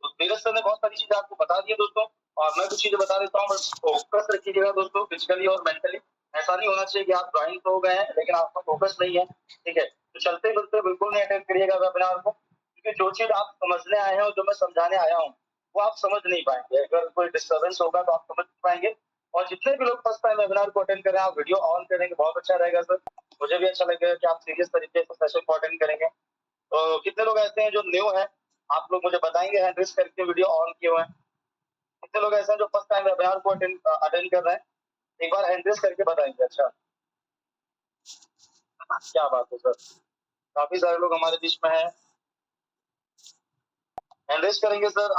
तो धीरज सर ने बहुत सारी चीजें आपको बता दी है दोस्तों, और मैं कुछ चीजें बता देता हूँ, बस फोकस रखिएगा दोस्तों फिजिकली और मेंटली। ऐसा नहीं होना चाहिए कि आप ज्वाइन तो हो गए हैं लेकिन आपका फोकस नहीं है, ठीक है। तो चलते फिरते बिल्कुल नहीं अटेंड करिएगा वेबिनार को, क्योंकि जो चीज आप समझने आए हैं और जो मैं समझाने आया हूँ वो आप समझ नहीं पाएंगे। अगर कोई डिस्टर्बेंस होगा तो आप समझ नहीं पाएंगे। और जितने भी लोग फर्स्ट टाइम वेबिनार को अटेंड करें, आप वीडियो ऑन करेंगे बहुत अच्छा रहेगा सर। मुझे भी अच्छा लगेगा कि आप सीरियस तरीके से सेशन को अटेंड करेंगे। तो कितने लोग ऐसे हैं जो न्यू है, आप लोग मुझे बताएंगे हैंड रेज करके वीडियो ऑन किए हुए हैं। कितने लोग ऐसे हैं जो फर्स्ट टाइम वेबिनार को अटेंड कर रहे हैं, एक बार हैंड रेज करके बताएंगे। अच्छा, क्या बात है सर, काफी सारे लोग हमारे बीच में हैं, हैंड रेज करेंगे सर।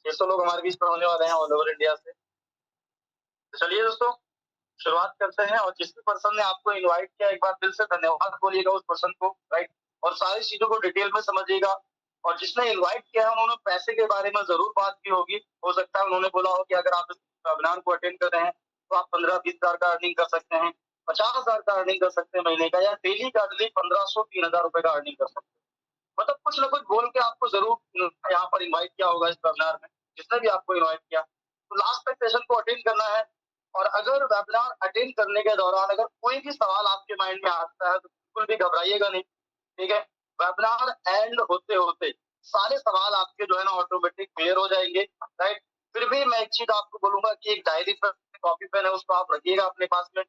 600 लोग हमारे बीच में होने वाले हैं ऑल ओवर इंडिया से। तो चलिए दोस्तों शुरुआत करते हैं। और जिस भी पर्सन ने आपको इनवाइट किया, एक बार दिल से धन्यवाद बोलिएगा उस पर्सन को, राइट। और सारी चीजों को डिटेल में समझिएगा। और जिसने इनवाइट किया है उन्होंने पैसे के बारे में जरूर बात की होगी। हो सकता है उन्होंने बोला हो कि अगर आप इस वेबिनार को अटेंड कर रहे हैं तो आप 15-20 हजार का अर्निंग कर सकते हैं, 50 हजार का अर्निंग कर सकते हैं महीने का, या डेली का डेली 1500-3000 रुपए का अर्निंग कर सकते हैं। मतलब कुछ ना कुछ बोल के आपको जरूर यहाँ पर इन्वाइट किया होगा इस वेबिनार में, जिसने भी आपको इन्वाइट किया। तो लास्ट तक सेशन को अटेंड करना है। और अगर वेबिनार अटेंड करने के दौरान अगर कोई भी सवाल आपके माइंड में आता है तो बिल्कुल भी घबराइएगा नहीं, ठीक है। वेबिनार एंड होते होते सारे सवाल आपके जो है ना ऑटोमेटिक क्लियर हो जाएंगे, राइट। फिर भी मैं एक चीज आपको बोलूंगा कि एक डायरी पर कॉपी पेन है उसको आप रखिएगा अपने पास में।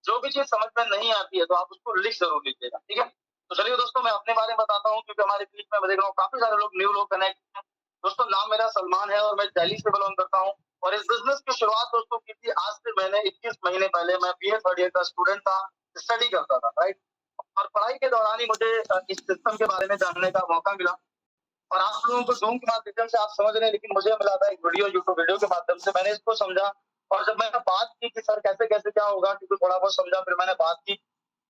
जो भी चीज समझ में नहीं आती है तो आप उसको लिख जरूर लीजिएगा, ठीक है। तो चलिए दोस्तों मैं अपने बारे में बताता हूँ, क्योंकि हमारे बीच में देख रहा हूँ काफी सारे लोग न्यू लोग कनेक्ट हैं। दोस्तों नाम मेरा सलमान है और मैं दिल्ली से बिलोंग करता हूँ। और इस बिजनेस की शुरुआत दोस्तों की थी आज से मैंने 21 महीने पहले। मैं बीए थर्ड ईयर का स्टूडेंट था, स्टडी करता था, राइट। और पढ़ाई के दौरान ही मुझे इस सिस्टम के बारे में जानने का मौका मिला। और आप लोगों को जूम के माध्यम से आप समझ रहे हैं, लेकिन मुझे मिला था एक वीडियो, यूट्यूब वीडियो के माध्यम से मैंने इसको समझा। और जब मैंने बात की कि सर कैसे कैसे क्या होगा, क्योंकि थोड़ा बहुत समझा, फिर मैंने बात की,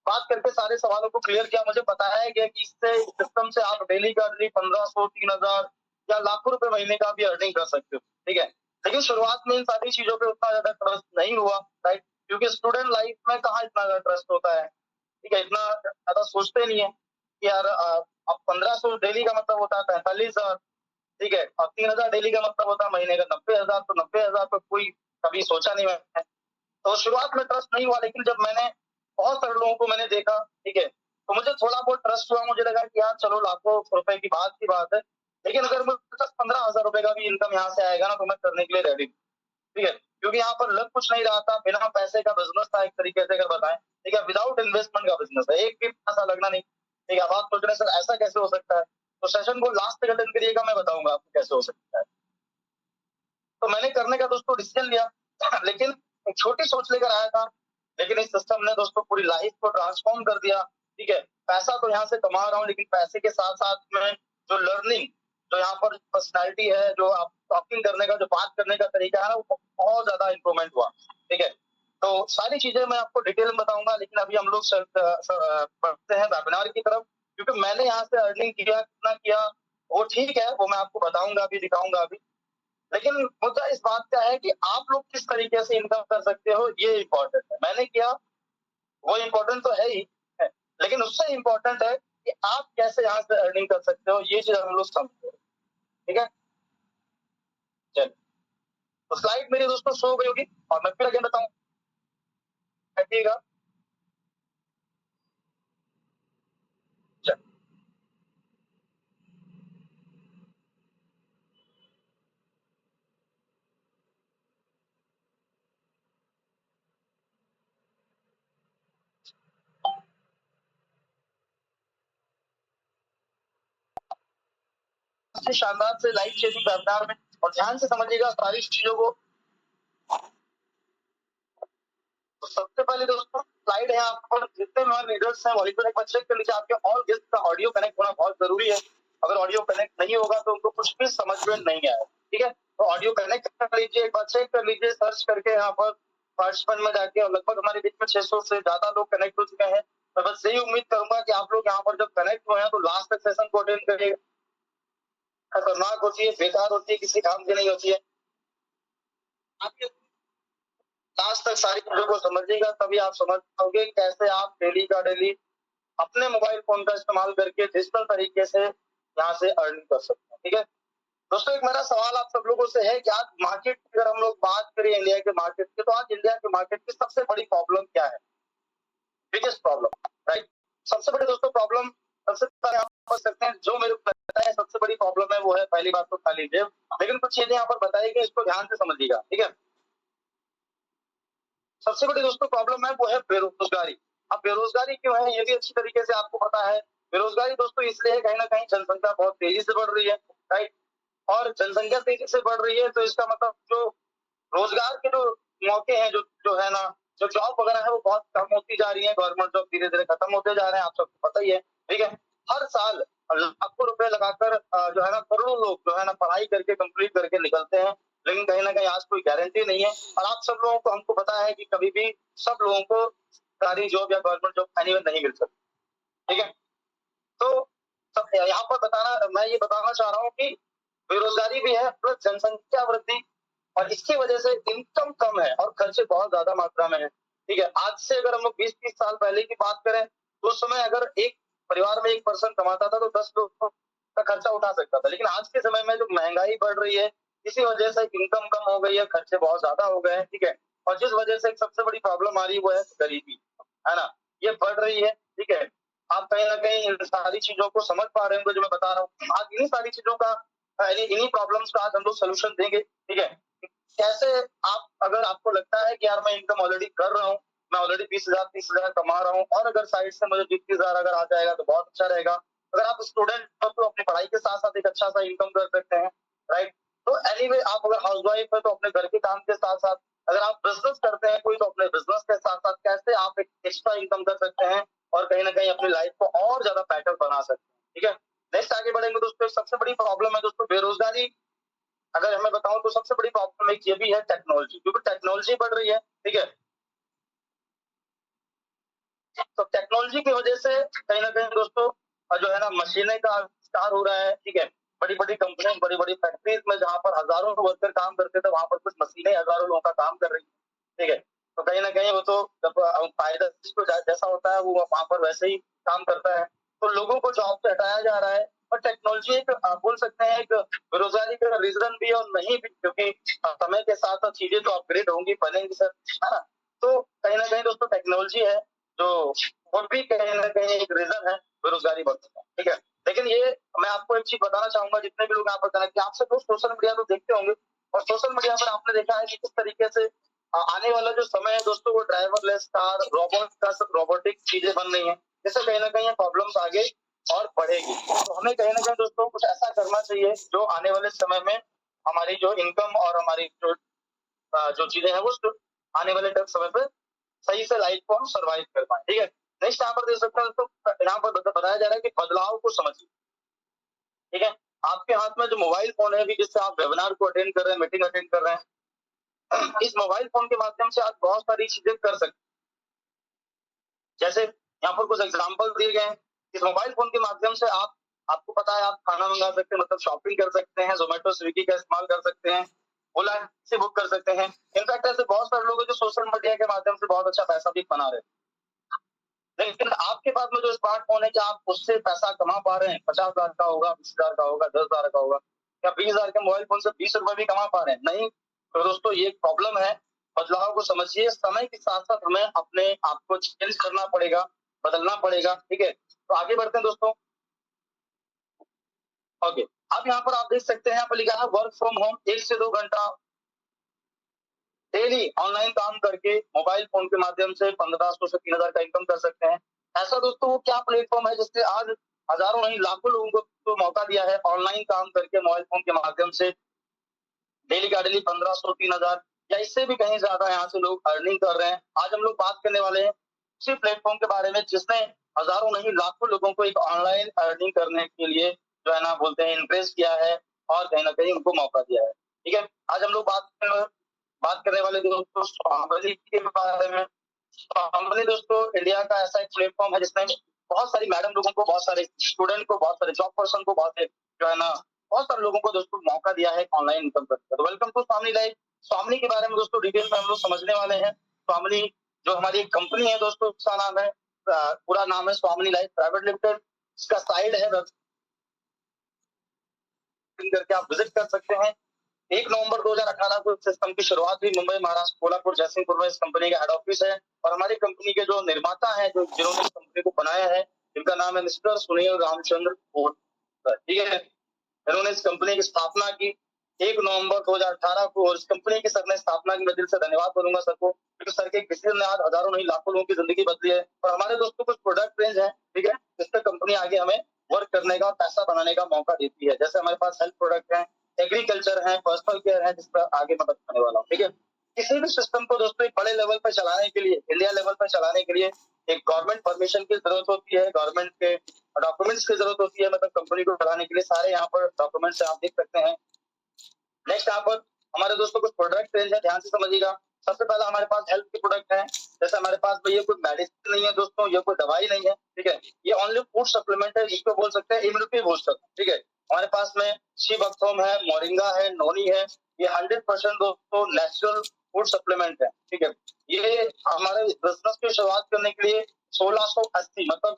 बात करके सारे सवालों को क्लियर किया। मुझे बताया गया कि इससे सिस्टम से आप डेली का डेली 1500-3000 या लाखों रुपए महीने का भी अर्निंग कर सकते हो, ठीक है। लेकिन शुरुआत में इन सारी चीजों पे उतना ज्यादा ट्रस्ट नहीं हुआ, राइट। क्योंकि स्टूडेंट लाइफ में कहाँ इतना ज्यादा ट्रस्ट होता है, ठीक है। इतना ज्यादा सोचते नहीं है कि यार अब 1500 डेली का मतलब होता है 45,000, ठीक है। और 3000 डेली का मतलब होता है महीने का 90,000। तो 90,000 तो कोई कभी सोचा नहीं मैंने। तो शुरुआत में ट्रस्ट नहीं हुआ, लेकिन जब मैंने बहुत सारे लोगों को मैंने देखा, ठीक है, तो मुझे थोड़ा बहुत ट्रस्ट हुआ। मुझे लगा कि यार चलो लाखों रुपए की बात है, लेकिन अगर मुझे 10-15 हजार रुपए का भी इनकम यहाँ से आएगा ना तो मैं करने के लिए रेडी, ठीक है। क्योंकि यहाँ पर लग कुछ नहीं रहा था, बिना पैसे का बिजनेस था एक तरीके से अगर बताएं, ठीक है। विदाउट इन्वेस्टमेंट का बिजनेस है, एक भी पैसा लगना नहीं, ठीक है। अब आप सोच रहे हैं सर ऐसा कैसे हो सकता है, तो सेशन को लास्ट तक अटेंड करिएगा, मैं बताऊंगा आपको कैसे हो सकता है। तो मैंने करने का दोस्तों डिसीजन लिया लेकिन एक छोटी सोच लेकर आया था, लेकिन इस सिस्टम ने दोस्तों पूरी लाइफ को ट्रांसफॉर्म कर दिया, ठीक है। पैसा तो यहाँ से कमा रहा हूँ, लेकिन पैसे के साथ साथ में जो लर्निंग, जो यहाँ पर पर्सनैलिटी है, जो आप टॉकिंग करने का, जो बात करने का तरीका है ना, वो बहुत ज्यादा इम्प्रूवमेंट हुआ, ठीक है। तो सारी चीजें मैं आपको डिटेल में बताऊंगा, लेकिन अभी हम लोग बढ़ते हैं वेबिनार की तरफ। क्योंकि मैंने यहाँ से अर्निंग किया, कितना किया वो ठीक है, वो मैं आपको बताऊंगा अभी, दिखाऊंगा अभी। लेकिन मुद्दा इस बात का है कि आप लोग किस तरीके से इनकम कर सकते हो, ये इम्पोर्टेंट है। मैंने किया वो इम्पोर्टेंट तो है ही है, लेकिन उससे इम्पोर्टेंट है कि आप कैसे यहाँ से अर्निंग कर सकते हो, ये चीज हम लोग समझते हैं, ठीक है। चलिए तो स्लाइड मेरी दोस्तों शो हो गई होगी, और मैं फिर अगेन बताऊँ, बैठिएगा। शानदार से लाइफ चेंजिंग वेबिनार में, और ध्यान से समझिएगा सारी चीजों को। तो सबसे पहले दोस्तों स्लाइड है, यहाँ पर जितने हमारे लीडर्स हैं वही पर एक बार चेक कर लीजिए, आपके ऑल गेस्ट का ऑडियो कनेक्ट होना बहुत जरूरी है। अगर ऑडियो कनेक्ट नहीं होगा तो उनको कुछ भी समझ में नहीं आएगा, ठीक है। तो ऑडियो कनेक्ट कर लीजिए, एक बार चेक कर लीजिए सर्च करके यहाँ पर पार्टिसिपेंट में जाके। और लगभग हमारे बीच में 600 से ज्यादा लोग कनेक्ट हो चुके हैं। मैं बस यही उम्मीद करूंगा कि आप लोग यहाँ पर जब कनेक्ट हुए हैं तो लास्ट तक सेशन को अटेंड करिएगा। खतरनाक होती है, बेकार होती है, किसी काम की नहीं होती है। आपके लास्ट तक सारी चीजों को समझिएगा, तभी आप समझ पाओगे कैसे आप डेली का डेली अपने मोबाइल फोन का इस्तेमाल करके डिजिटल तरीके से यहाँ से अर्निंग कर सकते हैं, ठीक है। दोस्तों एक मेरा सवाल आप सब लोगों से है कि आज मार्केट की अगर हम लोग बात करें इंडिया के मार्केट की, तो आज इंडिया के मार्केट की सबसे बड़ी प्रॉब्लम क्या है? Biggest problem, right? सबसे बड़ी दोस्तों प्रॉब्लम, सबसे पहले आप समझ सकते हैं, जो मेरे को लगता है सबसे बड़ी प्रॉब्लम है वो है, पहली बात तो खाली जेब। लेकिन कुछ चीजें यहाँ पर बताई गई, इसको ध्यान से समझिएगा, ठीक है? सबसे बड़ी दोस्तों प्रॉब्लम है वो है बेरोजगारी। अब बेरोजगारी क्यों है ये भी अच्छी तरीके से आपको पता है। बेरोजगारी दोस्तों इसलिए है, कहीं ना कहीं जनसंख्या बहुत तेजी से बढ़ रही है, राइट? और जनसंख्या तेजी से बढ़ रही है तो इसका मतलब जो रोजगार के जो मौके हैं, जो जो है ना, जो जॉब वगैरह है वो बहुत कम होती जा रही है। गवर्नमेंट जॉब धीरे धीरे खत्म होते जा रहे हैं, आप सबको पता ही है, ठीक है? हर साल लाखों रुपए लगाकर जो है ना करोड़ों लोग जो है ना पढ़ाई करके कंप्लीट करके निकलते हैं, लेकिन कहीं ना कहीं आज कोई गारंटी नहीं है। और आप सब लोगों को, हमको पता है कि कभी भी सब लोगों को सरकारी जॉब या गवर्नमेंट जॉब नहीं मिल सकती, ठीक है? तो सब यहाँ पर बताना, मैं ये बताना चाह रहा हूँ कि बेरोजगारी भी है प्लस जनसंख्या वृद्धि, और इसकी वजह से इनकम कम है और खर्चे बहुत ज्यादा मात्रा में है, ठीक है? आज से अगर हम लोग 20-30 साल पहले की बात करें तो उस समय अगर एक परिवार में एक पर्सन कमाता था तो 10 लोग का खर्चा उठा सकता था। लेकिन आज के समय में जो महंगाई बढ़ रही है, इसी वजह से इनकम कम हो गई है, खर्चे बहुत ज्यादा हो गए हैं, ठीक है? और जिस वजह से एक सबसे बड़ी प्रॉब्लम आ रही है वो है गरीबी, है ना? ये बढ़ रही है, ठीक है? आप कहीं ना कहीं इन सारी चीजों को समझ पा रहे होंगे जो मैं बता रहा हूँ। आज इन्हीं सारी चीजों का, इन्हीं प्रॉब्लम्स का आज हम लोग सोल्यूशन देंगे, ठीक है? कैसे? आप, अगर आपको लगता है कि यार मैं इनकम ऑलरेडी कर रहा हूँ, मैं ऑलरेडी 20,000 30,000 कमा रहा हूँ, और अगर साइड से मुझे 20,000 अगर आ जाएगा तो बहुत अच्छा रहेगा। अगर आप स्टूडेंट हो तो अपनी पढ़ाई के साथ साथ एक अच्छा सा इनकम कर सकते हैं, राइट? तो एनीवे, आप अगर हाउस वाइफ है तो अपने घर के काम के साथ साथ, अगर आप बिजनेस करते हैं कोई, तो अपने बिजनेस के साथ साथ कैसे आप एक एक्स्ट्रा इनकम कर सकते हैं और कहीं ना कहीं अपनी लाइफ को और ज्यादा बेटर बना सकते हैं, ठीक है? नेक्स्ट आगे बढ़ेंगे दोस्तों। सबसे बड़ी प्रॉब्लम है दोस्तों बेरोजगारी, अगर हमें बताऊं तो सबसे बड़ी प्रॉब्लम एक ये भी है टेक्नोलॉजी, क्योंकि टेक्नोलॉजी बढ़ रही है, ठीक है? तो टेक्नोलॉजी की वजह से कहीं ना कहीं दोस्तों जो है ना मशीनें का आविष्कार हो रहा है, ठीक है? बड़ी बड़ी कंपनियों, बड़ी बड़ी फैक्ट्रीज में जहां पर हजारों वर्कर काम करते थे, वहां पर कुछ मशीनें हजारों लोगों का काम कर रही है, ठीक है? तो कहीं ना कहीं वो तो जब फायदा जिसको जैसा होता है वो वहां पर वैसे ही काम करता है। तो लोगों को जॉब से हटाया जा रहा है, और टेक्नोलॉजी एक बोल सकते हैं एक बेरोजगारी का रीजन भी और नहीं भी, क्योंकि समय के साथ साथ चीजें तो अपग्रेड होंगी, बनेंगी सर, है ना? तो कहीं ना कहीं दोस्तों टेक्नोलॉजी है जो, और भी कहीं ना कहीं एक रीजन है बेरोजगारी बढ़ने का, ठीक है? लेकिन ये मैं आपको एक चीज बताना चाहूंगा, जितने भी लोग यहाँ पर कनेक्ट, आपसे दोस्त सोशल मीडिया तो देखते होंगे, और सोशल मीडिया पर आपने देखा है कि किस तरीके से आने वाला जो समय है दोस्तों वो ड्राइवरलेस कार, रोबोट का, सब रोबोटिक चीजें बन रही है, जिससे कहीं ना कहीं प्रॉब्लम्स आगे और बढ़ेगी। तो हमें कहीं ना कहीं दोस्तों कुछ ऐसा करना चाहिए जो आने वाले समय में हमारी जो इनकम और हमारी जो चीजें हैं वो आने वाले समय पे सही से लाइफ को हम सर्वाइव कर पाए, ठीक है? नेक्स्ट यहाँ पर देख सकते हैं दोस्तों, यहाँ पर बताया जा रहा है कि बदलाव को समझिए, ठीक है? आपके हाथ में जो मोबाइल फोन है, जिससे आप वेबिनार को अटेंड कर रहे हैं, मीटिंग अटेंड कर रहे हैं, इस मोबाइल फोन के माध्यम से आप बहुत सारी चीजें कर सकते हैं। जैसे यहाँ पर कुछ एग्जाम्पल दिए गए हैं। इस मोबाइल फोन के माध्यम से आप, आपको पता है, आप खाना मंगा सकते हैं, मतलब शॉपिंग कर सकते हैं, जोमेटो स्विगी का इस्तेमाल कर सकते हैं, ओला से बुक कर सकते हैं। इनफैक्ट ऐसे बहुत सारे लोग हैं जो सोशल मीडिया के माध्यम से बहुत अच्छा पैसा भी बना रहे हैं। लेकिन आपके पास में जो स्मार्टफोन है, क्या आप उससे पैसा कमा पा रहे हैं? 50,000 का होगा, 20,000 का होगा, 10,000 का होगा, या 20,000 के मोबाइल फोन से 20 रुपए भी कमा पा रहे हैं? नहीं। तो दोस्तों ये प्रॉब्लम है। बदलाव को समझिए, समय के साथ साथ हमें अपने आप को चेंज करना पड़ेगा, बदलना पड़ेगा, ठीक है? तो आगे बढ़ते हैं दोस्तों। ओके, अब यहाँ पर आप देख सकते हैं, यहाँ पर लिखा है वर्क फ्रॉम होम, 1 से 2 घंटा डेली ऑनलाइन काम करके मोबाइल फोन के माध्यम से 1500 से 3,000 का इनकम कर सकते हैं। ऐसा दोस्तों वो क्या प्लेटफॉर्म है जिससे आज हजारों नहीं लाखों लोगों को तो मौका दिया है ऑनलाइन काम करके मोबाइल फोन के माध्यम से डेली का डेली 1500 3,000 या इससे भी कहीं ज्यादा यहाँ से लोग अर्निंग कर रहे हैं। आज हम लोग बात करने वाले हैं उसी प्लेटफॉर्म के बारे में जिसने हजारों नहीं लाखों लोगों को एक ऑनलाइन अर्निंग करने के लिए जो है ना बोलते हैं इंप्रेस किया है, और कहीं ना कहीं उनको मौका दिया है, ठीक है? आज हम लोग बात करने वाले दोस्तों स्वावलंबी के बारे में। स्वावलंबी दोस्तों इंडिया का ऐसा एक प्लेटफॉर्म है जिसने बहुत सारी मैडम लोगों को, बहुत सारे स्टूडेंट को, बहुत सारे जॉब पर्सन को, बहुत जो है ना बहुत सारे लोगों को दोस्तों मौका दिया है ऑनलाइन इनकम करने का। तो वेलकम टू स्वामनी लाइफ। स्वामनी के बारे में दोस्तों डिटेल में हम लोग समझने वाले हैं। स्वामनी जो हमारी कंपनी है दोस्तों, उसका नाम है, पूरा नाम है स्वामनी लाइफ प्राइवेट लिमिटेड। इसका साइड है लॉगिन करके आप विजिट कर सकते हैं। 1 नवंबर 2018 को इस सिस्टम की शुरुआत हुई। मुंबई, महाराष्ट्र, कोल्हापुर, जयसिंहपुर में इस कंपनी का हेड ऑफिस है और हमारी कंपनी के जो निर्माता हैं, जिन्होंने इस कंपनी को बनाया है, जिनका नाम है मिस्टर सुनील रामचंद्र कोटकर, ठीक है। इन्होंने इस कंपनी की स्थापना की 1 नवंबर 2018 को और इस कंपनी की सर ने स्थापना की। मैं दिल से धन्यवाद बोलूंगा सर को, क्योंकि सर के किसी ने आज हजारों नहीं लाखों लोगों की जिंदगी बदली है। और हमारे दोस्तों कुछ प्रोडक्ट रेंज है, ठीक है, जिससे कंपनी आगे हमें वर्क करने का, पैसा बनाने का मौका देती है। जैसे हमारे पास हेल्थ प्रोडक्ट है, एग्रीकल्चर है, पर्सनल केयर है, जिस पर आगे मैं बताने वाला हूँ, ठीक है। किसी भी सिस्टम को दोस्तों एक बड़े लेवल पर चलाने के लिए, इंडिया लेवल पर चलाने के लिए एक गवर्नमेंट परमिशन की जरूरत होती है, गवर्नमेंट के डॉक्यूमेंट्स की जरूरत होती है। मतलब कंपनी को चलाने के लिए सारे यहाँ पर डॉक्यूमेंट्स आप देख सकते हैं। नेक्स्ट यहाँ पर हमारे दोस्तों कुछ प्रोडक्ट रेंज है, ध्यान से समझिएगा। सबसे पहला हमारे पास हेल्थ के प्रोडक्ट है। जैसे हमारे पास भैया कोई मेडिसिन नहीं है दोस्तों, ये कोई दवाई नहीं है, ठीक है। ये ओनली फूड सप्लीमेंट है, जिसको बोल सकते हैं इम्यूनिटी बूस्टर, ठीक है। हमारे पास में शिवक्थोम है, मोरिंगा है, नोनी है। ये 100% दोस्तों नेचुरल फूड सप्लीमेंट है, ठीक है। ये हमारे बिजनेस की शुरुआत करने के लिए 1680 मतलब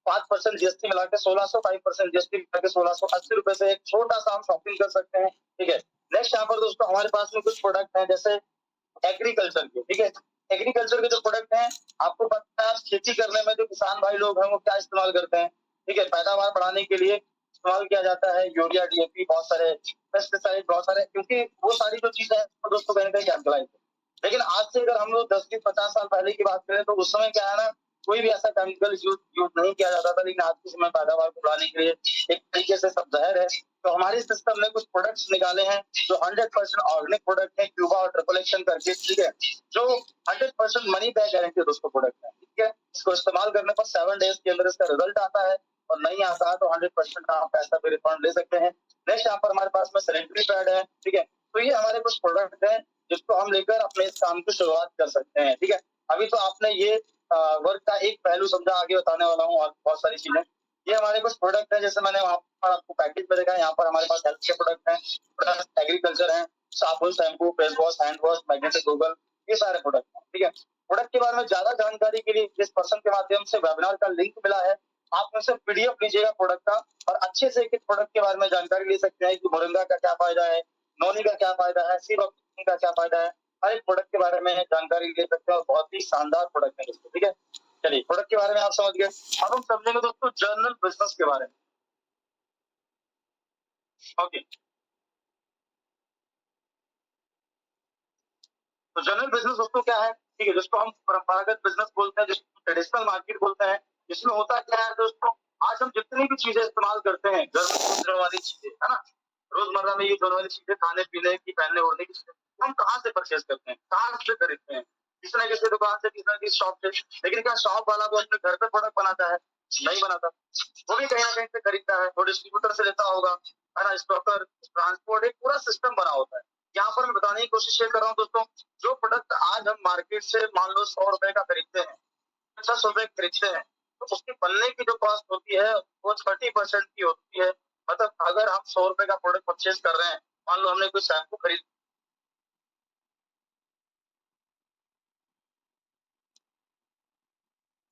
5% जीएसटी मिला के 1600, 5% जीएसटी मिला के 1680 रुपए से एक छोटा सा हम शॉपिंग कर सकते हैं, ठीक है। नेक्स्ट यहाँ पर दोस्तों हमारे पास में कुछ प्रोडक्ट हैं, जैसे एग्रीकल्चर के, ठीक है। एग्रीकल्चर के जो प्रोडक्ट हैं, आपको पता है खेती करने में जो किसान भाई लोग हैं वो क्या इस्तेमाल करते हैं, ठीक है। पैदावार बढ़ाने के लिए इस्तेमाल किया जाता है यूरिया, डीएपी, बहुत सारे पेस्टिसाइड, बहुत सारे, क्योंकि वो सारी जो चीजें हैं दोस्तों कहीं ना कहीं केमिकलाइज्ड है। लेकिन आज से अगर हम लोग 10 से 50 साल पहले की बात करें तो उस समय क्या है ना, कोई भी ऐसा केमिकल यूज नहीं किया जाता था। लेकिन आज के समय पैदावार को बढ़ाने के लिए एक तरीके से सब जहर है। तो हमारे सिस्टम ने कुछ प्रोडक्ट्स निकाले हैं जो 100% ऑर्गेनिक प्रोडक्ट है, क्यूबा और ट्रिपल एक्शन करके, ठीक है, जो 100% मनी बैक गारंटी दोस्तों प्रोडक्ट है, ठीक है। इसको इस्तेमाल करने पर 7 डेज के अंदर इसका रिजल्ट आता है और नहीं आता है तो 100% आप पैसा भी रिफंड ले सकते हैं। नेक्स्ट यहाँ पर हमारे पास में सैनिटरी पैड है, ठीक है। तो ये हमारे कुछ प्रोडक्ट है जिसको हम लेकर अपने इस काम की शुरुआत कर सकते हैं, ठीक है। अभी तो आपने ये वर्क का एक पहलू समझा, आगे बताने वाला हूँ और बहुत सारी चीजें। ये हमारे कुछ प्रोडक्ट है, जैसे मैंने वहां पर आपको पैकेज में देखा है, यहाँ पर हमारे पास हेल्थ के प्रोडक्ट है, प्लस एग्रीकल्चर है, साबुन, shampoo, face wash, hand wash, magnetic Google, ये सारे प्रोडक्ट है, ठीक है। प्रोडक्ट के बारे में ज्यादा जानकारी के लिए इस पर्सन के माध्यम से वेबिनार का लिंक मिला है, आप उनसे पीडीएफ लीजिएगा प्रोडक्ट का और अच्छे से एक प्रोडक्ट के बारे में जानकारी ले सकते हैं कि मोरिंगा का क्या फायदा है, नोनी का क्या फायदा है, सी का क्या फायदा है। हर एक प्रोडक्ट के बारे में जानकारी ले सकते हैं और बहुत ही शानदार प्रोडक्ट है दोस्तों, ठीक है। चलिए प्रोडक्ट के बारे में आप समझ गए। अब हम समझेंगे दोस्तों जर्नल बिजनेस के बारे में। ओके, तो जनरल बिजनेस दोस्तों क्या है, ठीक है, जिसको हम परंपरागत बिजनेस बोलते हैं, जिसको ट्रेडिशनल मार्केट बोलते हैं। इसमें होता क्या है दोस्तों, आज हम जितनी भी चीजें इस्तेमाल करते हैं, घर में यूज होने वाली चीजें, है ना, रोजमर्रा में यूज होने वाली चीजें, खाने पीने की, पहनने ओढ़ने की चीजें, हम कहाँ से परचेज करते हैं, कहाँ से खरीदते हैं, किसी न किसी दुकान से, किसी न किसी शॉप से। लेकिन क्या शॉप वाला वो अपने घर पे प्रोडक्ट बनाता है? नहीं बनाता, वो भी कहीं ना कहीं से खरीदता है, वो डिस्ट्रीब्यूटर से लेता होगा, है ना, स्टॉकर, ट्रांसपोर्ट, एक पूरा सिस्टम बना होता है। यहाँ पर मैं बताने की कोशिश ये कर रहा हूँ दोस्तों, जो प्रोडक्ट आज हम मार्केट से मान लो 100 रुपए का खरीदते हैं, 50 रुपए खरीदते हैं, तो उसकी बनने की जो कॉस्ट होती है वो 30% की होती है। मतलब अगर हम 100 रुपए का प्रोडक्ट परचेज कर रहे हैं, मान लो हमने कोई शैम्पू खरीद,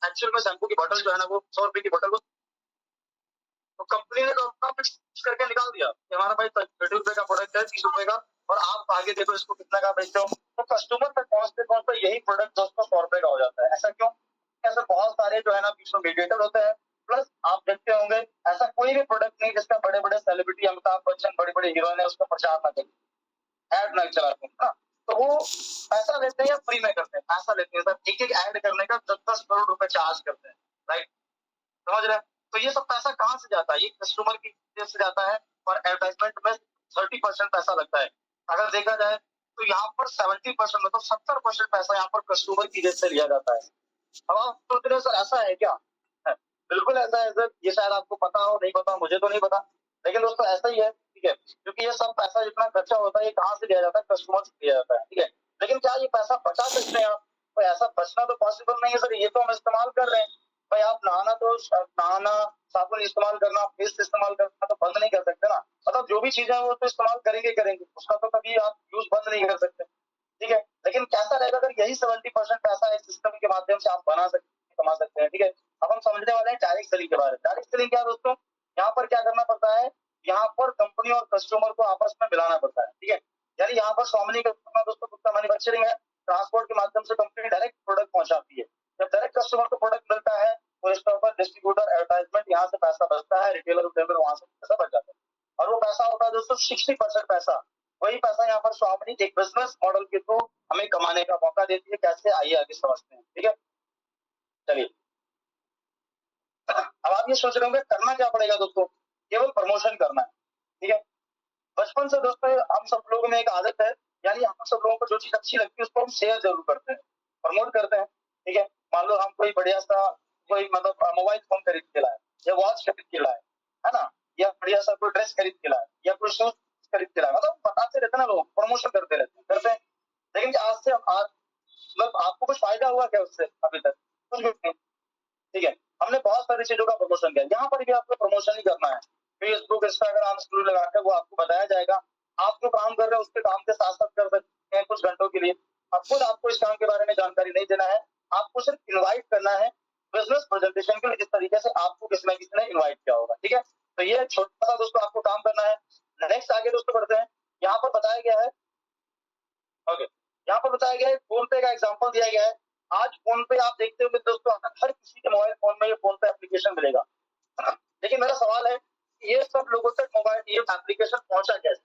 एक्चुअल में शैम्पू की बोतल जो है ना वो 100 रुपए की बोतल, तो कंपनी ने तो अपना फिक्स करके निकाल दिया कि हमारा भाई 30 रुपए का प्रोडक्ट है, 30 रुपए का, और आप आगे देखो इसको कितना का बेचते हो। तो कस्टमर तक पहुंचते पहुंचते यही प्रोडक्ट दोस्तों 100 रुपए का हो जाता है। ऐसा क्यों? ऐसा बहुत सारे जो है ना बीच में मीडिएटर होते हैं। प्लस आप देखते होंगे ऐसा कोई भी प्रोडक्ट नहीं जिसका बड़े बड़े सेलिब्रिटी, अमिताभ बच्चन, बड़ी बड़ी हीरोइन है, उसका प्रचार ना करें, ऐड नहीं चलाते हैं, तो वो पैसा लेते हैं या फ्री में करते हैं? पैसा लेते हैं सर, एक एक ऐड करने का 10-10 करोड़ रुपए चार्ज करते हैं, राइट, समझ रहे हैं। तो ये सब पैसा कहाँ से जाता है? ये कस्टमर की जेब से जाता है और एडवर्टाइजमेंट में 30% पैसा लगता है। अगर देखा जाए तो यहाँ पर 70% मतलब 70% पैसा यहाँ पर कस्टमर की जेब से लिया जाता है। अब आप सोच रहे हो सर ऐसा है क्या? है, बिल्कुल ऐसा है सर, ये शायद आपको पता हो, नहीं पता, मुझे तो नहीं पता, लेकिन दोस्तों ऐसा ही है, ठीक है। क्योंकि ये सब पैसा जितना खर्चा होता है ये कहाँ से लिया जाता है? कस्टमर से लिया जाता है, ठीक है। लेकिन क्या ये पैसा बचा सकते हैं आप? तो ऐसा बचना तो पॉसिबल नहीं है सर, ये तो हम इस्तेमाल कर रहे हैं। भाई आप नहाना, साबुन इस्तेमाल करना, पेस्ट इस्तेमाल करना तो बंद नहीं कर सकते ना। मतलब जो भी चीजें वो तो इस्तेमाल करेंगे करेंगे, उसका तो कभी आप यूज बंद नहीं कर सकते, ठीक है। लेकिन कैसा रहेगा अगर यही 70% पैसा इस सिस्टम के माध्यम से आप बना सकते, कमा सकते हैं, ठीक है। अब हम समझने वाले हैं डायरेक्ट सेलिंग के बारे में। डायरेक्ट सेलिंग क्या है दोस्तों? यहाँ पर क्या करना पड़ता है, यहाँ पर कंपनी और कस्टमर को आपस में मिलाना पड़ता है, ठीक है। यानी यहाँ पर स्वामिनी का दोस्तों गुप्ता मैन्युफैक्चरिंग है, ट्रांसपोर्ट के माध्यम से कंपनी डायरेक्ट प्रोडक्ट पहुंचाती है। जब डायरेक्ट कस्टमर को प्रोडक्ट मिलता है तो इसके ऊपर डिस्ट्रीब्यूटर एडवर्टाइजमेंट यहाँ से पैसा बचता है, रिटेलर वहां से पैसा बच जाता है, और वो पैसा होता है दोस्तों 60% पैसा। वही पैसा यहाँ पर स्वामिनी एक बिजनेस मॉडल के थ्रू हमें कमाने का मौका देती है। कैसे, आइए आगे समझते हैं, ठीक है। चलिए, अब आप ये सोच रहे होंगे करना क्या पड़ेगा दोस्तों, केवल प्रमोशन करना है, ठीक है। बचपन से दोस्तों हम सब लोगों में एक आदत है, यानी हम सब लोगों को जो चीज अच्छी लगती है उसको हम शेयर जरूर करते हैं, प्रमोट करते हैं, ठीक है। मान लो हम कोई बढ़िया सा कोई मतलब मोबाइल फोन खरीद के लाए, या वॉच खरीद के लाए, है ना, या बढ़िया सा कोई ड्रेस खरीद के लाए, या कोई शूज खरीद के लाए, मतलब बताते रहते ना लोग, प्रमोशन करते रहते हैं। लेकिन आज से आज मतलब आपको कुछ फायदा हुआ क्या उससे अभी तक? कुछ भी नहीं, ठीक है। हमने बहुत सारी चीजों का प्रमोशन किया, यहाँ पर भी आपको प्रमोशन ही करना है। फेसबुक, इंस्टाग्राम स्टोरी लगा के वो आपको बताया जाएगा। आप जो काम कर रहे हैं उसके काम के साथ साथ कर सकते हैं कुछ घंटों के लिए। अब खुद आपको इस काम के बारे में जानकारी नहीं देना है, आपको सिर्फ इन्वाइट करना है बिजनेस प्रेजेंटेशन के लिए, जिस तरीके से आपको किसी न किसी ने इन्वाइट किया होगा, ठीक है। तो ये छोटा सा दोस्तों आपको काम करना है। नेक्स्ट आगे दोस्तों बढ़ते हैं। यहाँ पर बताया गया है, ओके, यहाँ पर बताया गया है फोन पे का एग्जाम्पल दिया गया है। आज फोन पे आप देखते होंगे दोस्तों, हर किसी के मोबाइल फोन में ये फोन पे एप्लीकेशन मिलेगा। लेकिन मेरा सवाल है, ये सब लोगों तक मोबाइल ये एप्लीकेशन पहुंचा कैसे?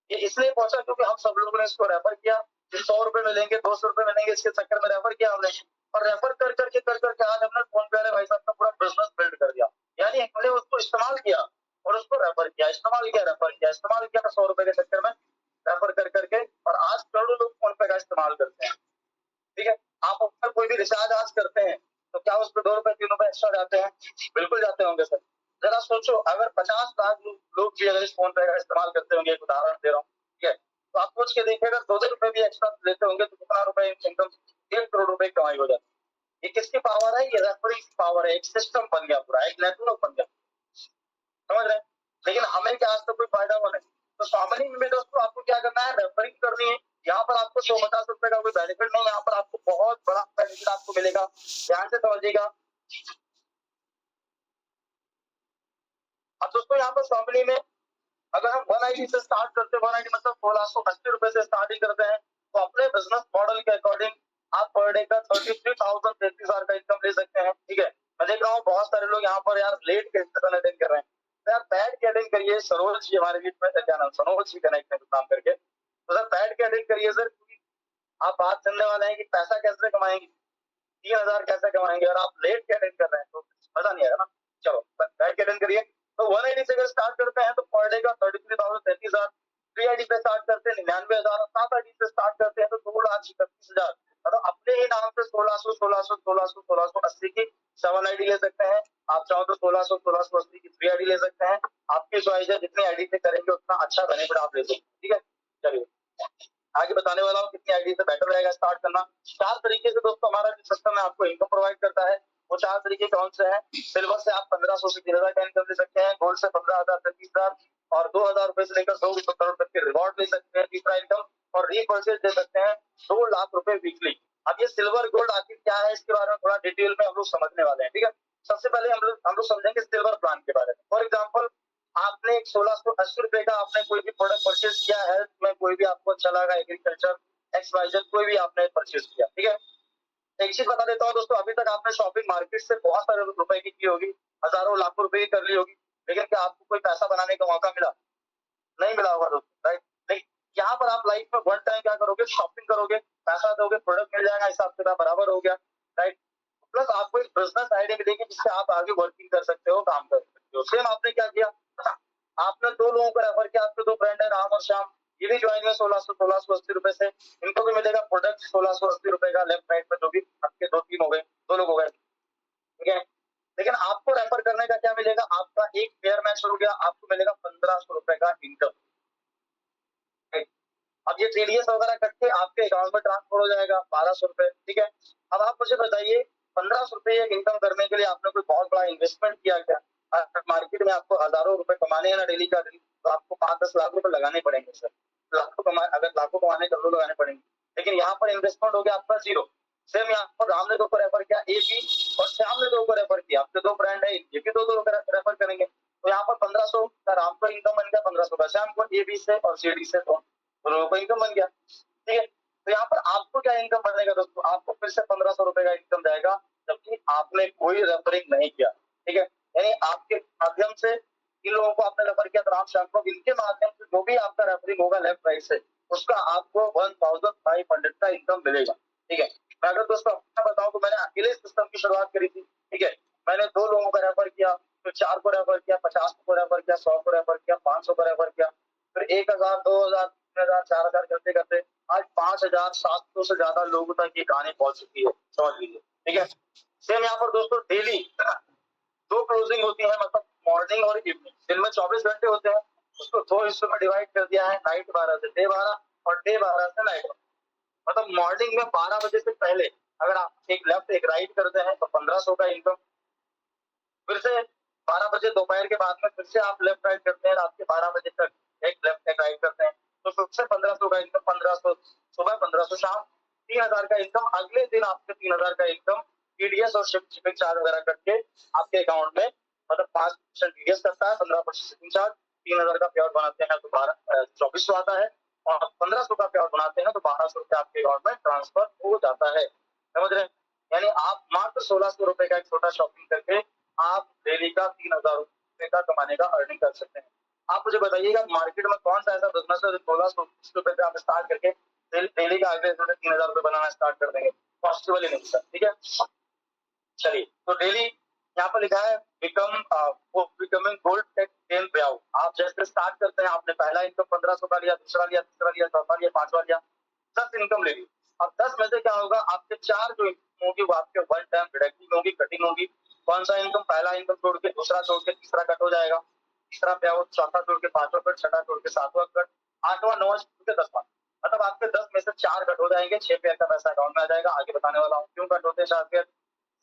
ये इसलिए पहुंचा क्योंकि हम सब लोगों ने इसको रेफर किया। 100 रुपए मिलेंगे, 200 रुपए मिलेंगे, इसके चक्कर में रेफर किया हमने, और रेफर कर करके आज हमने फोन पे वाले भाई साहब का पूरा बिजनेस बिल्ड कर दिया। यानी हमने उसको इस्तेमाल किया और उसको रेफर किया, इस्तेमाल किया, रेफर किया, इस्तेमाल किया 100 रुपए के चक्कर में रेफर कर करके, और आज करोड़ों लोग फोन पे का इस्तेमाल करते हैं, ठीक है। आप अगर कोई भी रिचार्ज आज करते हैं तो क्या उस पर 2 रुपए 3 रुपए एक्स्ट्रा जाते हैं? बिल्कुल जाते होंगे सर। जरा सोचो, अगर 50 लाख लोग भी अगर इस फोन पे का इस्तेमाल करते होंगे, एक उदाहरण दे रहा हूँ, ठीक है, तो आप सोच के देखिए, अगर 2 रुपए भी एक्स्ट्रा लेते होंगे तो कितना रुपए इनकम, 1 करोड़ रुपए कमाई हो जाती है। ये किसकी पावर है? ये रेफरिंग की पावर है। एक सिस्टम बन गया पूरा, एक नेटवर्क बन गया, समझ रहे हैं। लेकिन हमें क्या आज तक कोई फायदा हुआ नहीं। तो सामान्य में दोस्तों आपको क्या करना है, रेफरिंग करनी है। यहाँ पर आपको 150 रुपए का कोई बेनिफिट नहीं, यहाँ पर आपको बहुत बड़ा बेनिफिट आपको मिलेगा। ध्यान से समझिएगा। अब दोस्तों यहाँ पर कंपनी में अगर हम 180 से स्टार्ट करते हैं, 180 मतलब 1680 रुपए से स्टार्टिंग करते हैं, तो अपने बिजनेस मॉडल के अकॉर्डिंग आप पर डे का 33,000 33,000 का इनकम ले सकते हैं, ठीक है। मैं देख रहा हूँ बहुत सारे लोग यहाँ पर यार लेट के अटेंड कर रहे हैं, तो यार बैठ के अटेंड करिए। सरोज जी हमारे बीच में, क्या नाम, सनोज जी कनेक्ट है काम करके, तो सर बैठ के अटेंड करिए सर। आप बात सुनने वाले हैं कि पैसा कैसे कमाएंगे, 3,000 कैसे कमाएंगे, और आप लेट के अटेंड कर रहे हैं तो मजा नहीं आएगा ना। चलो बैठ के अटेंड करिए। तो 180 से अगर स्टार्ट करते हैं तो पर डे का 33,000 33,000, 380 पे स्टार्ट करते हैं 99,000, 780 से स्टार्ट करते हैं तो 2,36,000। मतलब अपने ही नाम से 1600 1600 1600 1680 की 7 आईडी ले सकते हैं। आप चाहो तो 1600 1680 की 3 आईडी ले सकते हैं। आपकी चॉइस है, जितनी आईडी से करेंगे उतना अच्छा बेनिफिट आप ले सकते हैं, ठीक है। चलिए आगे बताने वाला हूँ कितनी आईडी से बेटर रहेगा स्टार्ट करना। 4 तरीके से दोस्तों हमारा जो सिस्टम है आपको इनकम प्रोवाइड करता है। वो 4 तरीके कौन से हैं? सिल्वर से आप 1500 से 3,000 का इनकम ले सकते हैं, गोल्ड से 15,000 से 30,000, और 2,000 रुपए से लेकर 2 करोड़ तक के रिवॉर्ड ले सकते हैं। तीसरा इनकम और रीपरचेज दे सकते हैं 2 लाख रुपए वीकली। अब ये सिल्वर गोल्ड आखिर क्या है, इसके बारे में थोड़ा डिटेल में हम लोग समझने वाले हैं, ठीक है। सबसे पहले हम लोग समझेंगे सिल्वर प्लान के बारे में। फॉर एग्जाम्पल, आपने 1680 रुपए का आपने कोई भी प्रोडक्ट परचेज किया, हेल्थ में कोई भी आपको अच्छा लगा, एग्रीकल्चर XYZ कोई भी आपने परचेज किया, ठीक है। एक चीज बता देता हूँ दोस्तों, अभी तक आपने शॉपिंग मार्केट से बहुत सारे रुपए की होगी, हजारों लाखों रुपए की कर ली होगी, लेकिन क्या आपको कोई पैसा बनाने का मौका मिला? नहीं मिला होगा दोस्तों, राइट। लेकिन यहाँ पर आप लाइफ में वन टाइम क्या करोगे, शॉपिंग करोगे, पैसा दोगे, प्रोडक्ट मिल जाएगा, हिसाब से बराबर हो गया, राइट। प्लस आपको एक बिजनेस आइडिया मिलेगी जिससे आप आगे वर्किंग कर सकते हो, काम कर सकते हो। सेम आपने क्या किया, आपने 2 लोगों को रेफर किया। आपके 2 फ्रेंड है, राम और श्याम, ये भी ज्वाइन हुए 1680 रुपए से। इनको भी मिलेगा प्रोडक्ट 1680 रुपए का, लेफ्ट राइट में जो भी आपके 2-3 हो गए, 2 लोग हो गए, ठीक है। लेकिन आपको रेफर करने का क्या मिलेगा, आपका एक पेयर मैच हो गया, आपको मिलेगा 1,500 रुपए का इनकम। अब ये TDS वगैरह करके आपके अकाउंट में ट्रांसफर हो जाएगा 1,200 रुपए, ठीक है। अब आप मुझे बताइए, 1,500 रुपए इनकम करने के लिए आपने कोई बहुत बड़ा इन्वेस्टमेंट किया क्या? मार्केट में आपको हजारों रुपए कमाने हैं ना डेली का डेली, तो आपको 5-10 लाख रुपए लगाने पड़ेंगे सर। अगर लाखों कमाने करोड़ों लगाने पड़ेंगे, लेकिन यहाँ पर इन्वेस्टमेंट हो गया आपका 0। सेम यहाँ पर राम ने 2 को रेफर किया, AB और श्याम ने 2 को रेफर किया। आपके 2 फ्रेंड है, ये भी 2 रेफर करेंगे, तो यहाँ पर 1500 का राम को इनकम बन गया, 1500 का श्याम को, ए बी से और सी डी से दोनों को इनकम बन गया। ठीक है, तो यहाँ पर आपको क्या इनकम बनेगा दोस्तों, आपको फिर से 1500 रुपए का इनकम जाएगा, जबकि आपने कोई रेफरिंग नहीं किया। ठीक है, यानी आपके माध्यम से इन लोगों को आपने रेफर किया तो राम श्याम को, इनके माध्यम से जो भी आपका रेफरिंग होगा लेफ्ट राइट से, उसका आपको 1500 का इनकम मिलेगा। ठीक है, मैं अगर दोस्तों अपना बताऊं तो मैंने अकेले सिस्टम की शुरुआत करी थी। ठीक है, मैंने 2 लोगों को रेफर किया, फिर 4 को रेफर किया, 50 को रेफर किया, 100 को रेफर किया, 500 को रेफर किया, फिर 1000, 2000, 3000, 4000 करते करते आज 5700 से ज्यादा लोगों तक ये कहानी पहुंच चुकी है, समझ लीजिए। ठीक है, सेम यहाँ पर दोस्तों डेली 2 क्लोजिंग होती है, मतलब मॉर्निंग और इवनिंग। दिन में 24 घंटे होते हैं, उसको 2 हिस्सों में डिवाइड कर दिया है, नाइट 12 से डे 12 और डे 12 से नाइट 12। मतलब मॉर्निंग में 12 बजे से पहले अगर आप एक लेफ्ट एक राइट करते हैं तो 1500 का इनकम, फिर से 12 बजे दोपहर के बाद में फिर से आप लेफ्ट राइट करते हैं, रात के 12 बजे तक एक लेफ्ट एक राइट करते हैं तो फिर से 1500 का इनकम, 1500 सुबह, 1500 शाम, 3000 का इनकम। अगले दिन आपके 3000 का इनकम टीडीएस और शिपिंग चार्ज वगैरह करके आपके अकाउंट में, मतलब 5% टीडीएस करता है, 15% शिपिंग चार्ज, 3000 का पे आउट बनाते हैं तो 2400 आता है, और 1500 का पे आउट बनाते हैं तो 1200 रुपए आपके अकाउंट में ट्रांसफर हो जाता है, समझ रहे हैं। यानी आप मात्र 1600 रुपए का एक छोटा शॉपिंग करके आप डेली का 3000 रुपए का कमाने का अर्निंग कर सकते हैं। आप मुझे बताइएगा मार्केट में कौन सा ऐसा बिजनेस है जो 1600 रुपए से आप स्टार्ट करके डेली का अगले दिन 3000 रुपए बनाना स्टार्ट कर देंगे, पॉसिबल ही नहीं सर। ठीक है, चलिए, तो डेली यहाँ पर लिखा है बिकमिंग गोल्ड टेक 10 पे आउट। आप जैसे स्टार्ट करते हैं, आपने पहला इनकम 1500 का लिया, दूसरा लिया, तीसरा लिया, चौथा लिया, पांचवा लिया, 10 इनकम ले ली। अब 10 में से क्या होगा, आपके 4 जो इनकम होगी वो आपके वन टाइम डिडक्टिंग होगी, कटिंग होगी। कौन सा इनकम, पहला इनकम छोड़ के दूसरा छोड़ के तीसरा कट हो जाएगा, तीसरा पे आउट, चौथा छोड़ के पांचवा कट, छठा छोड़ के सातवां कट, आठवां, नौवां छोड़ के 10वां। मतलब आपके 10 में से 4 कट हो जाएंगे, 6 पेयर का पैसा अकाउंट में आ जाएगा। आगे बताने वाला हूँ क्यों कट होते हैं 4 pair.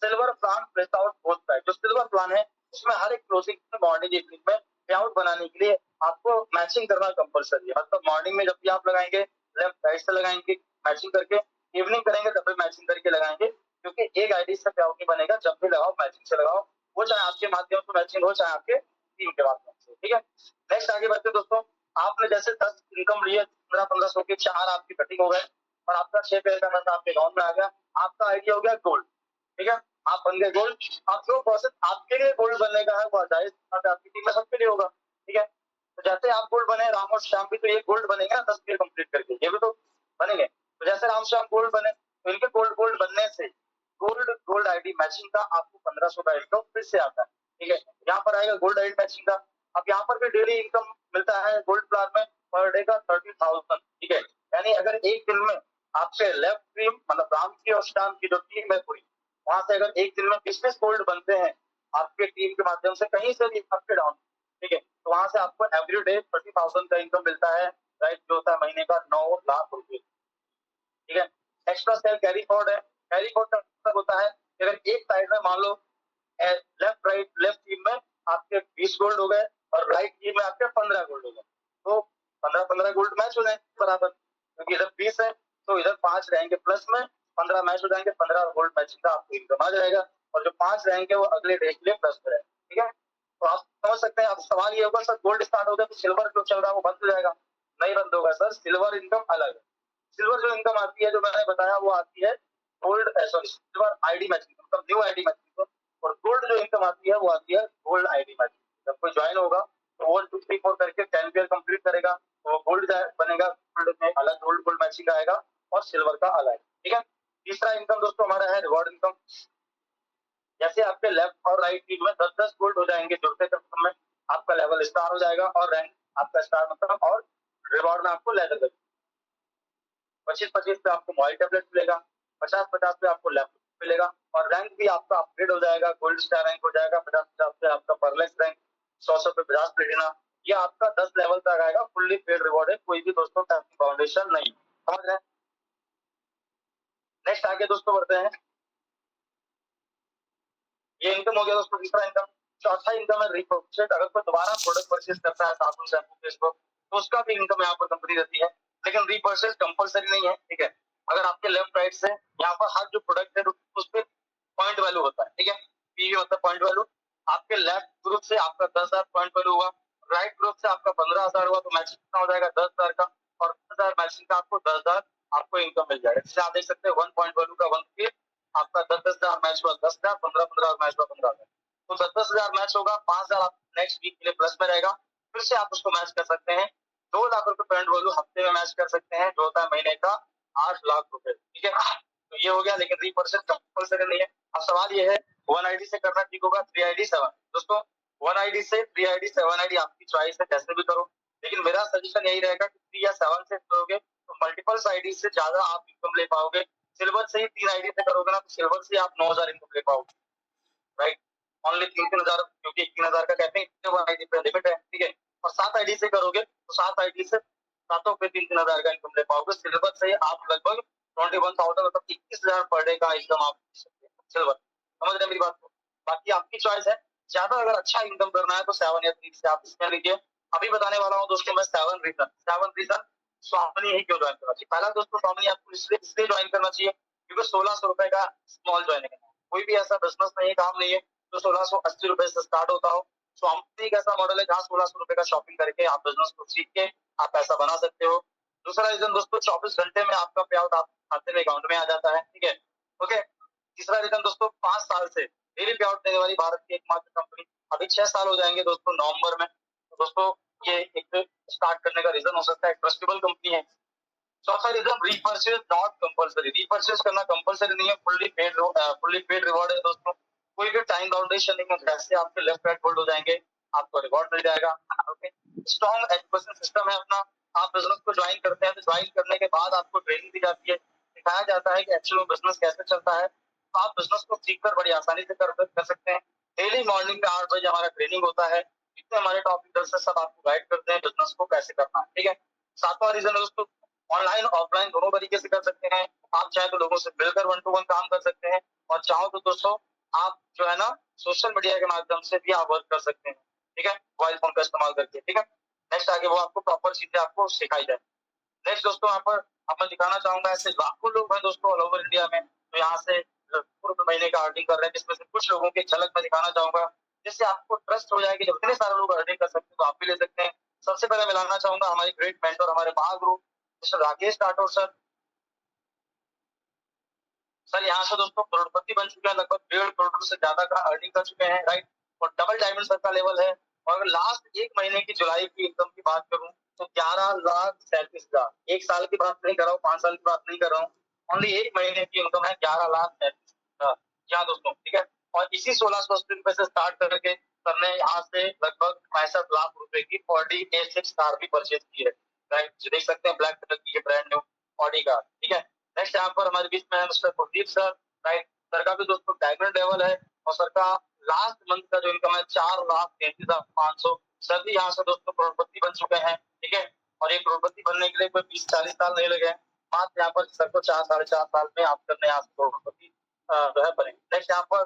Silver plan place out both side. जो सिल्वर प्लान है उसमें हर एक क्लोजिंग में मॉर्निंग इवनिंग में पे आउट बनाने के लिए आपको मैचिंग करना कंपलसरी है। मतलब मॉर्निंग में जब भी आप लगाएंगे लेफ्ट राइट से लगाएंगे मैचिंग करके, इवनिंग करेंगे तब भी मैचिंग करके लगाएंगे, क्योंकि एक आईडी से पे आउट नहीं बनेगा। जब भी लगाओ मैचिंग से लगाओ, वो चाहे आपके माध्यम से मैचिंग हो चाहे आपके टीम के माध्यम से। ठीक है, नेक्स्ट आगे बढ़ते दोस्तों। आपने जैसे 10 इनकम लिए, 1500 के 4 आपकी कटिंग हो गए और आपका 6 पेयर का पैसा आपके अकाउंट में आ गया। आपका आईडिया हो गया गोल्ड। ठीक है, आप बन गए गोल्ड। आप जो प्रोसेस आपके लिए गोल्ड बनने का है वो जाहिर बात है आपकी टीम में सबके लिए होगा। ठीक है, तो जैसे आप गोल्ड बने, राम और श्याम भी तो ये गोल्ड बनेंगे ना 10 पेयर कंप्लीट करके, ये भी तो बनेंगे। तो जैसे राम श्याम गोल्ड बने तो इनके गोल्ड गोल्ड बनने से गोल्ड गोल्ड आईडी मैचिंग का आपको 1500 का इनकम फिर से आता है। ठीक है, यहाँ पर आएगा गोल्ड आईडी मैचिंग का। अब यहाँ पर भी डेली इनकम मिलता है गोल्ड प्लान में पर डे का 30,000। ठीक है, यानी अगर एक दिन में आपके लेफ्ट टीम मतलब राम की और श्याम की जो टीम है पूरी, वहां से अगर एक दिन में 20 गोल्ड बनते हैं आपके टीम के माध्यम से कहीं से भी अप के डाउन, ठीक है, तो वहां से आपको एवरी डे 30,000 का इनकम मिलता है, राइट, जो होता है महीने का 9 लाख रुपए। ठीक है, एक्स्ट्रा सेल कैरी फॉर्ड है। कैरी फॉर्ड का मतलब होता है कि अगर एक साइड में मान लो लेफ्ट राइट, लेफ्ट टीम में आपके 20 गोल्ड हो गए और राइट टीम में आपके 15 गोल्ड हो गए, तो 15-15 गोल्ड मैच हो जाएंगे बराबर, क्योंकि इधर 20 है तो इधर 5 रहेंगे प्लस में, 15 मैच हो जाएंगे, 15 गोल्ड मैचिंग का आपको इनकम आ जाएगा, और जो 5 रहेंगे वो अगले डे के लिए प्लस में रहेंगे। ठीक है, तो आप समझ सकते हैं। अब सवाल ये होगा सर गोल्ड स्टार्ट हो गया तो सिल्वर जो चल रहा है वो बंद हो जाएगा? नहीं बंद होगा सर, सिल्वर इनकम अलग है। सिल्वर जो इनकम आती है जो मैंने बताया वो आती है gold, sorry silver ID matching, मतलब न्यू आईडी मैचिंग। और गोल्ड जो इनकम आती है वो आती है गोल्ड आईडी मैचिंग। जब कोई ज्वाइन होगा तो 1 2 3 4 करके 10 पेयर कंप्लीट करेगा तो गोल्ड बनेगा, गोल्ड में अलग गोल्ड मैचिंग आएगा और सिल्वर का अलग। ठीक है, तीसरा इनकम दोस्तों हमारा है रिवॉर्ड इनकम। जैसे आपके लेफ्ट और राइट टीम में 10-10 गोल्ड हो जाएंगे जुड़ते क्रम में, आपका लेवल स्टार हो जाएगा और रैंक आपका स्टार मतलब, और रिवॉर्ड में आपको लेवल 25-25 पे आपको मोबाइल टैबलेट मिलेगा, 50-50 पे आपको लैपटॉप मिलेगा, और रैंक भी आपका अपग्रेड हो जाएगा, गोल्ड स्टार रैंक हो जाएगा, 50-50 पे आपका परलेक्स रैंक, 100 पे बजाज प्लेटिना। ये आपका 10 लेवल तक आएगा, फुल्ली पेड रिवॉर्ड है, कोई भी दोस्तों फाउंडेशन नहीं। समझ रहे हैं? नेक्स्ट आगे दोस्तों बढ़ते हैं। ये इनकम हो गया दोस्तों तीसरा इनकम। चौथा इनकम है रीपरचेज। अगर कोई दोबारा प्रोडक्ट परचेज करता है साबुन शैम्पू फेस वॉश तो उसका भी इनकम यहाँ पर कंपनी देती है, लेकिन रीपरचेज कंपलसरी नहीं है। ठीक है, अगर आपके लेफ्ट राइट से यहाँ पर हर जो प्रोडक्ट है उस पर पॉइंट वैल्यू होता है। ठीक है, पीवी मतलब पॉइंट वैल्यू। आपके लेफ्ट ग्रुप से आपका 10,000 पॉइंट वैल्यू हुआ, राइट ग्रुप से आपका 15,000 हुआ, तो मैचिंग कितना हो जाएगा 10,000 का, और 10,000 मैचिंग का आपको 10,000 आपको इनकम मिल जाएगा। जैसे आप देख सकते हैं 1 पॉइंट वैल्यू का 1 के आपका 10,000 मैच हुआ 10,000, 15,000 मैच हुआ 15,000, तो 10,000 मैच होगा, 5,000 आप नेक्स्ट वीक के लिए प्लस में रहेगा, फिर से आप उसको मैच कर सकते हैं। 2 लाख रुपए पॉइंट वैल्यू हफ्ते में मैच कर सकते हैं, जो होता है महीने का 8 लाख रुपए। ठीक है, तो ये हो गया, लेकिन 3% कंपल्सरी नहीं है। अब सवाल ये है 1 आईडी से करना ठीक होगा 3 आईडी 7? दोस्तों 1 आईडी से 3 आईडी 7 आईडी आपकी चॉइस है, कैसे भी करो, लेकिन मेरा सजेशन यही रहेगा कि 3 या 7 से करोगे तो मल्टीपल्स आईडी से ज्यादा आप इनकम ले पाओगे। सिल्वर से ही 3 आईडी से करोगे ना, तो सिल्वर से आप 9,000 इनकम ले पाओगे, राइट। ओनली 3,000, क्योंकि 3,000 का कहते हैं 1 आईडी पे लिमिट है, ठीक है। और 7 आईडी से करोगे तो 7 आईडी से सातों पे 3,000 का इनकम ले पाओगे। सिल्वर से आप लगभग 21,000 मतलब 21,000 पर डे का इनकम आप सिल्वर, समझ रहे मेरी बात को। बाकी आपकी चॉइस है, ज्यादा अगर अच्छा इनकम करना है तो 7 या 3 से आप इसमें लीजिए। अभी बताने वाला हूँ दोस्तों मैं 7 रीजन स्वामिनी ही क्यों ज्वाइन करना चाहिए। पहला दोस्तों स्वामिनी आपको इसलिए ज्वाइन करना चाहिए क्योंकि 1600 रुपए का स्मॉल ज्वाइनिंग है। कोई भी ऐसा बिजनेस नहीं है, काम नहीं है तो 1680 रुपए से स्टार्ट होता हो। स्वामिनी एक ऐसा मॉडल है जहाँ 1600 रुपए का शॉपिंग करके आप बिजनेस को सीख के आप पैसा बना सकते हो। दूसरा रीजन दोस्तों 24 घंटे में आपका पे आउट आप खाते में अकाउंट में आ जाता है, ठीक है, ओके। तीसरा रीजन दोस्तों 5 साल से डेली पे आउट देने वाली भारत की एकमात्र कंपनी, अभी 6 साल हो जाएंगे दोस्तों नवंबर में, तो दोस्तों ये एक स्टार्ट करने का रीजन हो सकता है, ट्रस्टेबल कंपनी है। चौथा reason repurchase not compulsory, repurchase करना कंपल्सरी नहीं है, फुल्ली पेड रिवॉर्ड है दोस्तों। कोई भी टाइम बाउंडेशन नहीं है, जैसे आपके लेफ्ट राइट होल्ड हो जाएंगे आपको रिवॉर्ड मिल जाएगा, ओके। स्ट्रॉन्ग एजुकेशन सिस्टम है अपना, आप बिजनेस को ज्वाइन करते हैं तो ज्वाइन करने के बाद आपको ट्रेनिंग दी जाती है, सिखाया जाता है कि एक्चुअल में बिजनेस कैसे चलता है, तो आप बिजनेस को सीखकर बड़ी आसानी से कर सकते हैं। डेली मॉर्निंग में 8 बजे हमारा ट्रेनिंग होता है, जितने हमारे टॉपिक से सब आपको गाइड करते हैं बिजनेस को कैसे करना है, ठीक है। सातवां रीजन है दोस्तों ऑनलाइन ऑफलाइन दोनों तरीके से कर सकते हैं। आप चाहे तो लोगों से मिलकर 1 टू 1 काम कर सकते हैं, और चाहो तो दोस्तों आप जो है ना सोशल मीडिया के माध्यम से भी आप वर्क कर सकते हैं, ठीक है, मोबाइल फोन का इस्तेमाल करके, ठीक है। नेक्स्ट आगे वो आपको प्रॉपर चीजें आपको सिखाई जाए। नेक्स्ट दोस्तों यहाँ पर आपको दिखाना चाहूंगा, ऐसे लाखों लोग हैं दोस्तों ऑल ओवर इंडिया में, तो यहाँ से लाखों रुपए महीने का अर्निंग कर रहे हैं, जिसमें से कुछ लोगों की झलक में दिखाना चाहूंगा, जिससे आपको ट्रस्ट हो जाएगी जब इतने सारे लोग अर्निंग कर सकते हैं तो आप भी ले सकते हैं। सबसे पहले मिलाना चाहूंगा हमारे ग्रेट मेंटर हमारे महागुरु mister Rakesh Rathore sir. Sir यहाँ से दोस्तों करोड़पति बन चुके हैं, लगभग 1.5 करोड़ से ज्यादा का अर्निंग कर चुके हैं, राइट। और डबल डायमंड सर का लेवल है। और अगर लास्ट 1 महीने की जुलाई की इनकम की बात करूं तो 11,37,000, 1 साल की बात नहीं कर रहा हूँ, 5 साल की बात नहीं कर रहा हूँ, ओनली 1 महीने की इनकम है 11,37,000। यहाँ दोस्तों, ठीक है। और इसी 1680 रुपए से स्टार्ट करके सर ने यहाँ से लगभग 65 लाख रुपए की ऑडी A6 कार भी परचेज की है, राइट। देख सकते हैं ब्लैक कलर की ब्रांड न्यू ऑडी कार, ठीक है। नेक्स्ट यहाँ पर हमारे बीच में है mister Kuldeep sir, right. Sir का भी दोस्तों डायमंड लेवल है, और सर का लास्ट मंथ का जो इनकम है 4,33,500। सर भी यहाँ से दोस्तों करोड़पति बन चुके हैं, ठीक है। और ये करोड़पति बनने के लिए कोई 20-40 साल नहीं लगे, मात्र यहाँ पर सर को 4-4.5 साल में आप करने यहाँ से करोड़पति जो है बने। नेक्स्ट यहाँ पर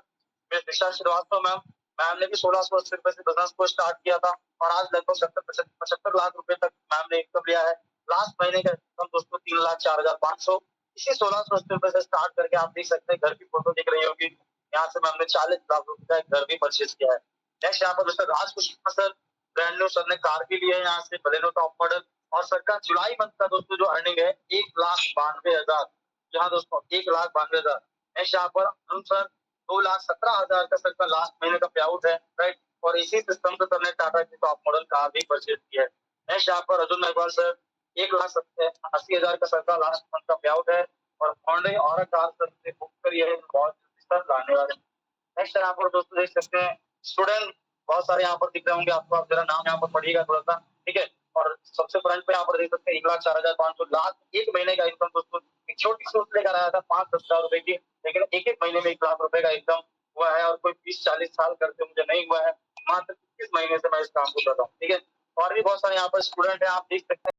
दिशा श्रीवास्तव मैम, मैम ने भी 1680 रुपए से बिजनेस को स्टार्ट किया था, और आज लगभग 75 लाख रुपए तक मैम ने इनकम लिया है। लास्ट महीने का इनकम दोस्तों 3,04,500। इसी 1680 रुपए से स्टार्ट करके आप देख सकते हैं, घर की फोटो दिख रही होगी, यहाँ से मैम ने 40 लाख रुपए का एक घर भी परचेज किया है। नेक्स्ट यहाँ पर मिस्टर राजकुमार सर, ब्रांड न्यू सर ने कार भी ली है यहाँ से बलेनो टॉप मॉडल, और सर का जुलाई मंथ का दोस्तों जो अर्निंग है 1,92,000, यहाँ दोस्तों 1,92,000। नेक्स्ट यहाँ पर अरुण सर 2,17,000 का सर का लास्ट महीने का पे आउट है, राइट। और इसी सिस्टम से सर ने टाटा की टॉप मॉडल कार भी परचेज किया है। नेक्स्ट यहाँ पर अर्जुन मेघवाल सर 1,80,000 का सर का लास्ट मंथ का पे आउट है, और होंडा और कार सर से बुक करी है, बहुत सर लाने वाले। नेक्स्ट यहाँ पर दोस्तों देख सकते हैं स्टूडेंट बहुत सारे यहाँ पर दिख रहे होंगे आपको, आप जरा नाम यहाँ पर पढ़िएगा थोड़ा सा, ठीक है। और सबसे फ्रंट पे यहाँ पर देख सकते हैं 1,04,500 लास्ट 1 महीने का इनकम दोस्तों। एक छोटी सोच लेकर आया था 5-10 हजार रुपए की, लेकिन एक महीने में 1 लाख रुपए का इनकम हुआ है, और कोई 20-40 साल करके मुझे नहीं हुआ है, मात्र 21 महीने से मैं इस काम को कर रहा हूँ, ठीक है। और भी बहुत सारे यहाँ पर स्टूडेंट है, आप देख सकते हैं।